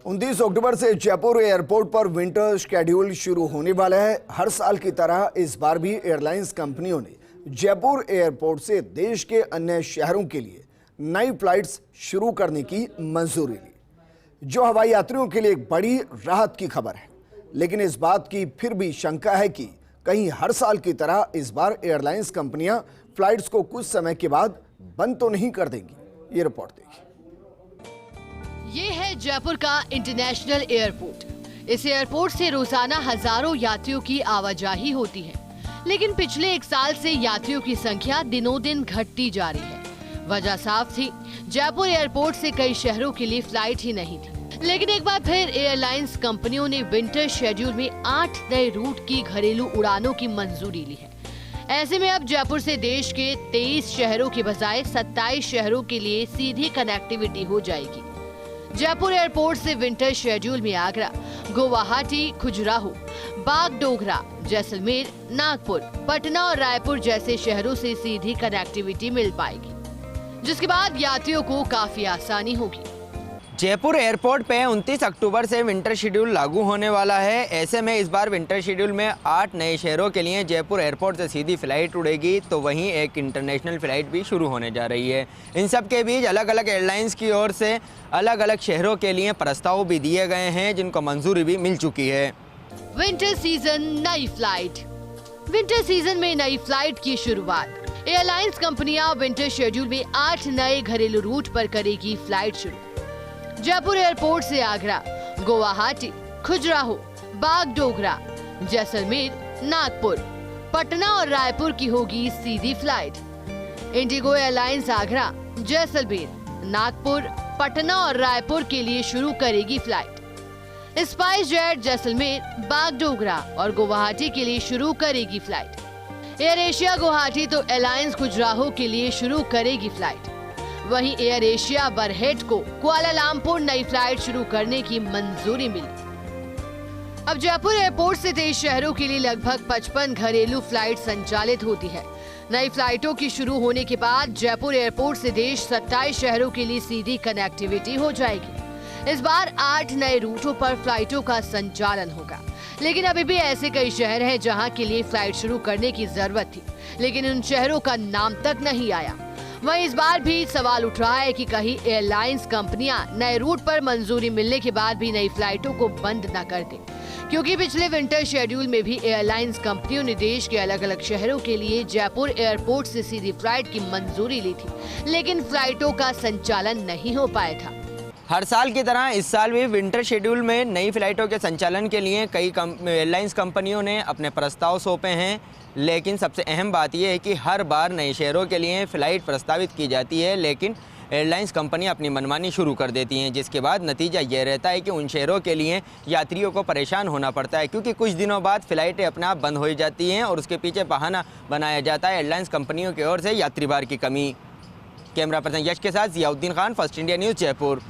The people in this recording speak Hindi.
29 अक्टूबर से जयपुर एयरपोर्ट पर विंटर शेड्यूल शुरू होने वाला है। हर साल की तरह इस बार भी एयरलाइंस कंपनियों ने जयपुर एयरपोर्ट से देश के अन्य शहरों के लिए नई फ्लाइट्स शुरू करने की मंजूरी ली, जो हवाई यात्रियों के लिए एक बड़ी राहत की खबर है। लेकिन इस बात की फिर भी शंका है कि कहीं हर साल की तरह इस बार एयरलाइंस कंपनियां फ्लाइट्स को कुछ समय के बाद बंद तो नहीं कर देंगी। ये रिपोर्ट देखिए। ये है जयपुर का इंटरनेशनल एयरपोर्ट। इस एयरपोर्ट से रोजाना हजारों यात्रियों की आवाजाही होती है, लेकिन पिछले एक साल से यात्रियों की संख्या दिनों दिन घटती जा रही है। वजह साफ थी, जयपुर एयरपोर्ट से कई शहरों के लिए फ्लाइट ही नहीं थी। लेकिन एक बार फिर एयरलाइंस कंपनियों ने विंटर शेड्यूल में 8 नए रूट की घरेलू उड़ानों की मंजूरी ली है। ऐसे में अब जयपुर से देश के 23 शहरों के बजाय 27 शहरों के लिए सीधी कनेक्टिविटी हो जाएगी। जयपुर एयरपोर्ट से विंटर शेड्यूल में आगरा, गुवाहाटी, खजुराहो, बागडोगरा, जैसलमेर, नागपुर, पटना और रायपुर जैसे शहरों से सीधी कनेक्टिविटी मिल पाएगी, जिसके बाद यात्रियों को काफी आसानी होगी। जयपुर एयरपोर्ट पे 29 अक्टूबर से विंटर शेड्यूल लागू होने वाला है। ऐसे में इस बार विंटर शेड्यूल में 8 नए शहरों के लिए जयपुर एयरपोर्ट से सीधी फ्लाइट उड़ेगी, तो वहीं एक इंटरनेशनल फ्लाइट भी शुरू होने जा रही है। इन सब के बीच अलग अलग एयरलाइंस की ओर से अलग अलग शहरों के लिए प्रस्ताव भी दिए गए हैं, जिनको मंजूरी भी मिल चुकी है। विंटर सीजन नई फ्लाइट। विंटर सीजन में नई फ्लाइट की शुरुआत। एयरलाइंस कंपनियां विंटर शेड्यूल में 8 नए घरेलू रूट पर करेगी फ्लाइट शुरू। जयपुर एयरपोर्ट से आगरा, गुवाहाटी, खजुराहो, बागडोगरा, जैसलमेर, नागपुर, पटना और रायपुर की होगी सीधी flight. IndiGo airlines Agra, Jaisalmer, Nagpur, Patna और रायपुर के लिए शुरू करेगी flight. SpiceJet Jaisalmer, Bagdogra और गुवाहाटी के लिए शुरू करेगी फ्लाइट। एयर एशिया गुवाहाटी तो एलायंस खजुराहो के लिए शुरू करेगी फ्लाइट। वहीं एयर एशिया बरहेट को कुआलालंपुर नई फ्लाइट शुरू करने की मंजूरी मिली। अब जयपुर एयरपोर्ट से 23 शहरों के लिए लगभग 55 घरेलू फ्लाइट संचालित होती है। नई फ्लाइटों की शुरू होने के बाद जयपुर एयरपोर्ट से देश 27 शहरों के लिए सीधी कनेक्टिविटी हो जाएगी। इस बार 8 नए रूटों पर फ्लाइटों का संचालन होगा, लेकिन अभी भी ऐसे कई शहर हैं जहां के लिए फ्लाइट शुरू करने की जरूरत थी, लेकिन उन शहरों का नाम तक नहीं आया। वहीं इस बार भी सवाल उठ रहा है कि कहीं एयरलाइंस कंपनियां नए रूट पर मंजूरी मिलने के बाद भी नई फ्लाइटों को बंद न कर दें, क्योंकि पिछले विंटर शेड्यूल में भी एयरलाइंस कंपनियों ने देश के अलग अलग शहरों के लिए जयपुर एयरपोर्ट से सीधी फ्लाइट की मंजूरी ली थी, लेकिन फ्लाइटों का संचालन नहीं हो पाया था। हर साल की तरह इस साल भी विंटर शेड्यूल में नई फ्लाइटों के संचालन के लिए कई एयरलाइंस कंपनियों ने अपने प्रस्ताव सौंपे हैं, लेकिन सबसे अहम बात यह है कि हर बार नए शहरों के लिए फ़्लाइट प्रस्तावित की जाती है, लेकिन एयरलाइंस कंपनियां अपनी मनमानी शुरू कर देती हैं, जिसके बाद नतीजा यह रहता है कि उन शहरों के लिए यात्रियों को परेशान होना पड़ता है, क्योंकि कुछ दिनों बाद फ़्लाइटें अपने आप बंद हो जाती हैं और उसके पीछे बहाना बनाया जाता है एयरलाइंस कंपनियों की ओर से यात्री भार की कमी। कैमरा पर्सन यश के साथ Ziauddin Khan, first India news, Jaipur.